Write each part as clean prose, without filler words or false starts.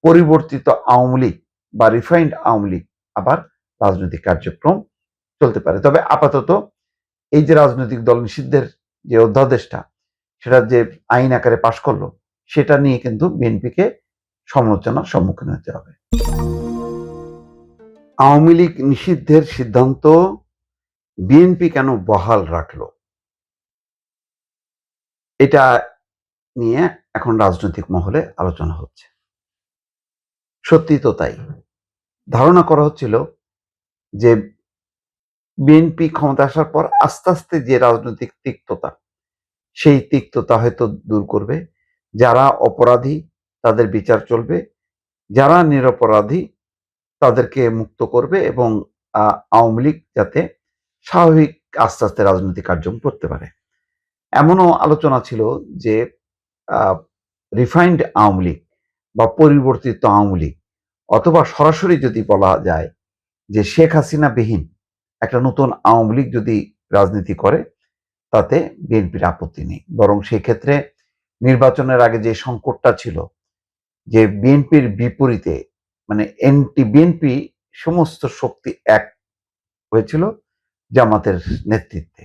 পরিবর্তিত আওয়ামী লীগ বা রিফাইন্ড আওয়ামী লীগ আবার রাজনৈতিক কার্যক্রম চলতে পারে। তবে আপাতত এই যে রাজনৈতিক দল নিষিদ্ধের যে অধ্যাদেশটা, সেটা যে আইন আকারে পাশ করলো, সেটা নিয়ে কিন্তু বিএনপিকে সমালোচনার সম্মুখীন হতে হবে। আওয়ামী লীগ নিষিদ্ধের সিদ্ধান্ত বিএনপি কেন বহাল রাখলো, এটা নিয়ে এখন রাজনৈতিক মহলে আলোচনা হচ্ছে। সত্যি তো তাই। ধারণা করা হচ্ছিল যে বিএনপি ক্ষমতা আসার পর আস্তে আস্তে যে রাজনৈতিক তিক্ততা, সেই তিক্ততা হয়তো দূর করবে। যারা অপরাধী তাদের বিচার চলবে, যারা নিরপরাধী তাদেরকে মুক্ত করবে এবং আওয়ামী লীগ যাতে স্বাভাবিক আস্তে আস্তে রাজনৈতিক কার্যক্রম করতে পারে। এমনও আলোচনা ছিল যে রিফাইন্ড আওয়ামী লীগ বা পরিবর্তিত আওয়ামী লীগ, অথবা সরাসরি যদি বলা যায় যে শেখ হাসিনা বিহীন একটা নতুন আওয়ামী লীগ যদি রাজনীতি করে, তাতে বিএনপির আপত্তি নেই। বরং সেই ক্ষেত্রে নির্বাচনের আগে যে সংকটটা ছিল, যে বিএনপির বিপরীতে মানে এন্টি বিএনপি সমস্ত শক্তি এক হয়েছিল জামাতের নেতৃত্বে,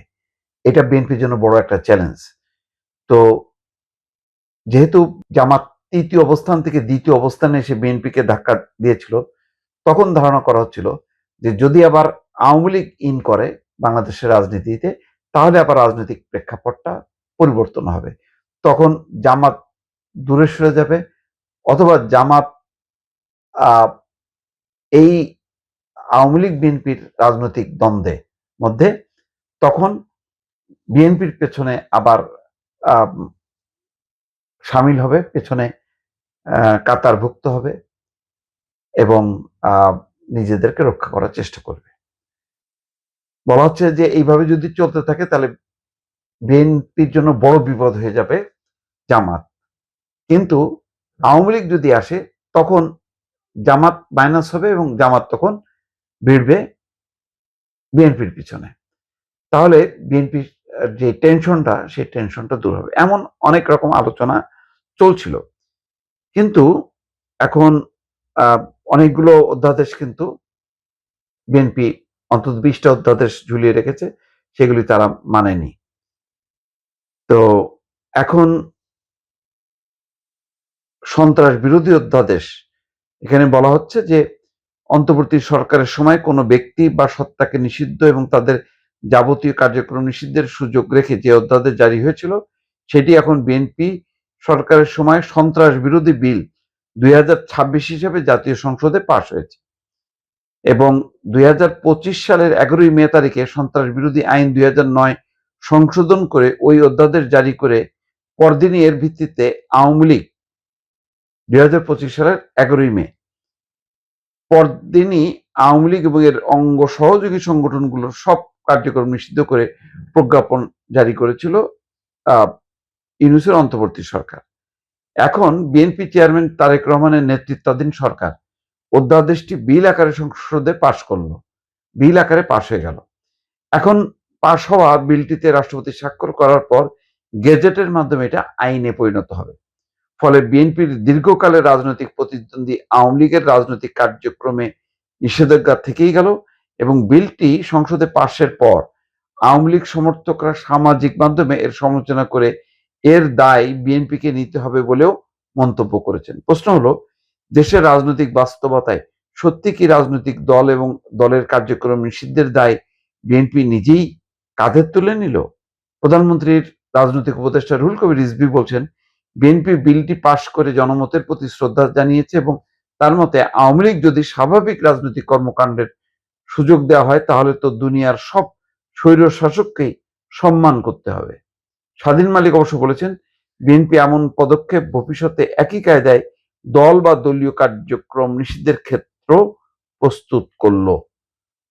এটা বিএনপির জন্য বড় একটা চ্যালেঞ্জ। তো যেহেতু জামাত তৃতীয় অবস্থান থেকে দ্বিতীয় অবস্থানে এসে বিএনপিকে ধাক্কা দিয়েছিল, তখন ধারণা করা হচ্ছিল যে যদি আবার আওয়ামী লীগ ইন করে বাংলাদেশের রাজনীতিতে, তাহলে আবার রাজনৈতিক প্রেক্ষাপটটা পরিবর্তন হবে। তখন জামাত দূরে সরে যাবে, অথবা জামাত এই আওয়ামী লীগ বিএনপির রাজনৈতিক দ্বন্দ্বে মধ্যে তখন বিএনপির পেছনে আবার সামিল হবে, পেছনে কাতারভুক্ত হবে এবং নিজেদেরকে রক্ষা করার চেষ্টা করবে। বলা হচ্ছে যে এইভাবে যদি চলতে থাকে তাহলে বিএনপির জন্য বড় বিপদ হয়ে যাবে জামাত। কিন্তু আওয়ামী লীগ যদি আসে তখন জামাত মাইনাস হবে এবং জামাত তখন ভিড়বে বিএনপির পিছনে। তাহলে বিএনপির যে টেনশনটা, সেই টেনশনটা দূর হবে। এমন অনেক রকম আলোচনা চলছিল। কিন্তু এখন অনেকগুলো অধ্যাদেশ কিন্তু বিএনপি অন্তত 20টা অধ্যাদেশ ঝুলিয়ে রেখেছে, সেগুলি তারা মানেনি। তো এখন সন্ত্রাস বিরোধী অধ্যাদেশ, এখানে বলা হচ্ছে যে অন্তর্বর্তী সরকারের সময় কোনো ব্যক্তি বা সত্তাকে নিষিদ্ধ এবং তাদের যাবতীয় কার্যক্রম নিষিদ্ধের সুযোগ রেখে যে অধ্যাদেশ জারি হয়েছিল, সেটি এখন বিএনপি সরকারের সময় সন্ত্রাস বিরোধী বিল 2026 হিসেবে জাতীয় সংসদে পাশ হয়েছে এবং 2025 সালের 11ই মে তারিখে সন্ত্রাস বিরোধী আইন 2009 সংশোধন করে ওই অধ্যাদেশ জারি করে পরদিনই এর ভিত্তিতে আওয়ামী লীগ 2025 সালের 11ই মে পরদিনই আওয়ামী লীগ এবং এর অঙ্গ সহযোগী সংগঠনগুলোর সব কার্যক্রম নিষিদ্ধ করে প্রজ্ঞাপন জারি করেছিল ইউনূসের অন্তর্বর্তী সরকার। এখন বিএনপি চেয়ারম্যান তারেক রহমানের নেতৃত্বাধীন সরকার অধ্যাদেশটি বিল আকারে সংসদে পাশ করলো, বিল আকারে পাশ হয়ে গেল। এখন পাশ হওয়া বিলটিতে রাষ্ট্রপতি স্বাক্ষর করার পর গেজেটের মাধ্যমে এটা আইনে পরিণত হবে। ফলে বিএনপির দীর্ঘকালের রাজনৈতিক প্রতিদ্বন্দ্বী আওয়ামী লীগের রাজনৈতিক কার্যক্রমে নিষেধাজ্ঞা থেকেই গেল এবং বিলটি সংসদে পাশের পর আওয়ামী লীগ সমর্থকরা সামাজিক মাধ্যমে এর সমালোচনা করে এর দায় বিএনপিকে নিতে হবে বলেও মন্তব্য করেছেন। প্রশ্ন হলো, দেশের রাজনৈতিক বাস্তবতায় সত্যি কি রাজনৈতিক দল এবং দলের কার্যক্রম নিষিদ্ধের দায় বিএনপি নিজেই কাঁধে তুলে নিল? প্রধানমন্ত্রীর রাজনৈতিক উপদেষ্টা রুহুল কবির রিজভী বলছেন, বিএনপি বিলটি পাশ করে জনমতের প্রতি শ্রদ্ধা জানিয়েছে এবং তার মতে আওয়ামী লীগ যদি স্বাভাবিক রাজনৈতিক কর্মকাণ্ডের সুযোগ দেওয়া হয় তাহলে তো দুনিয়ার সব স্বৈর শাসককেই সম্মান করতে হবে। স্বাধীন মালিক অবশ্য বলেছেন, বিএনপি এমন পদক্ষেপ ভবিষ্যতে একই কায়দায় দল বা দলীয় কার্যক্রম নিষিদ্ধের ক্ষেত্র প্রস্তুত করল।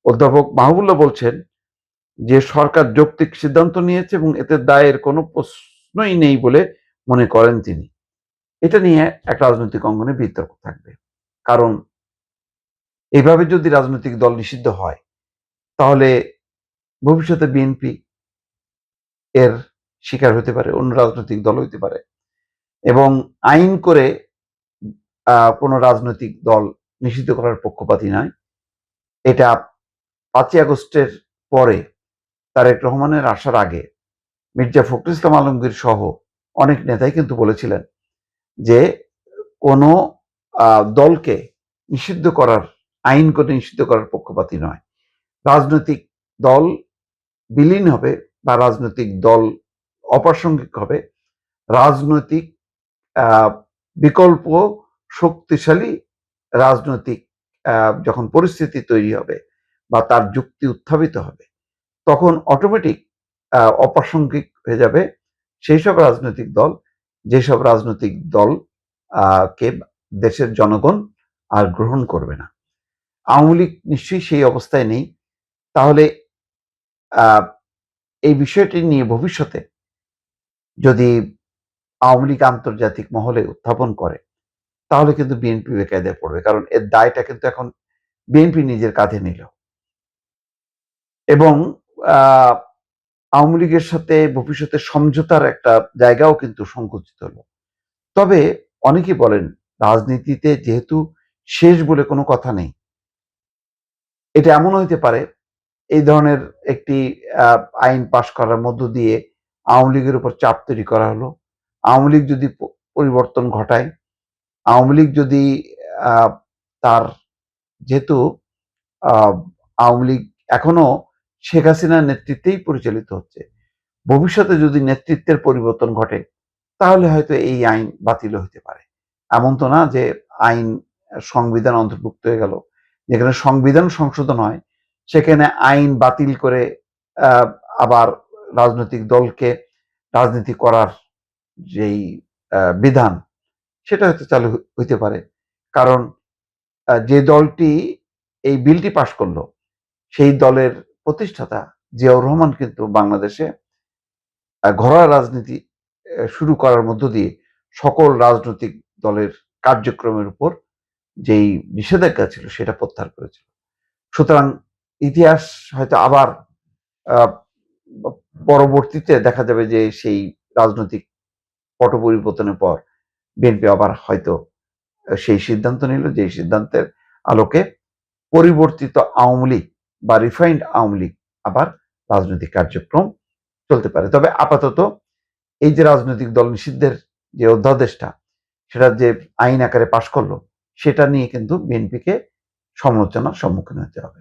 অধ্যাপক মাহবুবুল্লাহ বলছেন যে সরকার যৌক্তিক সিদ্ধান্ত নিয়েছে এবং এতে দায়ের কোনো প্রশ্নই নেই বলে মনে করেন তিনি। এটা নিয়ে একটা রাজনৈতিক অঙ্গনে বিতর্ক থাকবে, কারণ এইভাবে যদি রাজনৈতিক দল নিষিদ্ধ হয় তাহলে ভবিষ্যতে বিএনপি এর শিকার হতে পারে, অন্য রাজনৈতিক দল হইতে পারে এবং আইন করে কোনো রাজনৈতিক দল নিষিদ্ধ করার পক্ষপাতী নয়। এটা 5ই আগস্টের পরে তারেক রহমানের আসার আগে মির্জা ফখরুল ইসলাম আলমগীর সহ অনেক নেতাই কিন্তু বলেছিলেন যে কোনো দলকে নিষিদ্ধ করার, আইন করে নিষিদ্ধ করার পক্ষপাতী নয়। রাজনৈতিক দল বিলীন হবে বা রাজনৈতিক দল অপ্রাসঙ্গিক হবে রাজনৈতিক বিকল্প শক্তিশালী রাজনৈতিক যখন পরিস্থিতি তৈরি হবে বা তার যুক্তি উত্থাপিত হবে, তখন অটোমেটিক অপ্রাসঙ্গিক হয়ে যাবে সেই সব রাজনৈতিক দল, যেসব রাজনৈতিক দল কে দেশের জনগণ আর গ্রহণ করবে না। আওয়ামী লীগ নিশ্চয়ই সেই অবস্থায় নেই। তাহলে এই বিষয়টি নিয়ে ভবিষ্যতে যদি আওয়ামী লীগ আন্তর্জাতিক মহলে উত্থাপন করে, তাহলে কিন্তু বিএনপি বেকায়দায় পড়বে, কারণ এর দায়টা কিন্তু এখন বিএনপি নিজের কাঁধে নিল। এবং আওয়ামী লীগের সাথে ভবিষ্যতে সমঝোতার একটা জায়গাও কিন্তু সংকুচিত হলো। তবে অনেকেই বলেন রাজনীতিতে যেহেতু শেষ বলে কোনো কথা নেই, এটা এমন হইতে পারে এই ধরনের একটি আইন পাশ করার মধ্য দিয়ে আওয়ামী লীগের উপর চাপ তৈরি করা হলো। আওয়ামী লীগ যদি পরিবর্তন ঘটায়, আওয়ামী লীগ যদি তার যেহেতু আওয়ামী লীগ এখনো শেখ হাসিনার নেতৃত্বেই পরিচালিত হচ্ছে, ভবিষ্যতে যদি নেতৃত্বের পরিবর্তন ঘটে তাহলে হয়তো এই আইন বাতিল হতে পারে। এমন তো না যে আইন সংবিধান অন্তর্ভুক্ত হয়ে গেল, যেখানে সংবিধান সংশোধন হয় সেখানে আইন বাতিল করে আবার রাজনৈতিক দলকে রাজনীতি করার যেই বিধান, সেটা হয়তো চালু হইতে পারে। কারণ যে দলটি এই বিলটি পাশ করলো সেই দলের প্রতিষ্ঠাতা জিয়াউর রহমান কিন্তু বাংলাদেশে ঘরোয়া রাজনীতি শুরু করার মধ্য দিয়ে সকল রাজনৈতিক দলের কার্যক্রমের উপর যেই নিষেধাজ্ঞা ছিল সেটা প্রত্যাহার করেছিল। সুতরাং ইতিহাস হয়তো আবার পরবর্তীতে দেখা যাবে যে সেই রাজনৈতিক পট পরিবর্তনের পর বিএনপি আবার হয়তো সেই সিদ্ধান্ত নিল, যে সিদ্ধান্তের আলোকে পরিবর্তিত আওয়ামী লীগ বা রিফাইন্ড আওয়ামী লীগ আবার রাজনৈতিক কার্যক্রম চলতে পারে। তবে আপাতত এই যে রাজনৈতিক দল নিষিদ্ধের যে অধ্যাদেশটা, সেটা যে আইন আকারে পাশ করলো, সেটা নিয়ে কিন্তু বিএনপিকে সমালোচনার সম্মুখীন হতে হবে।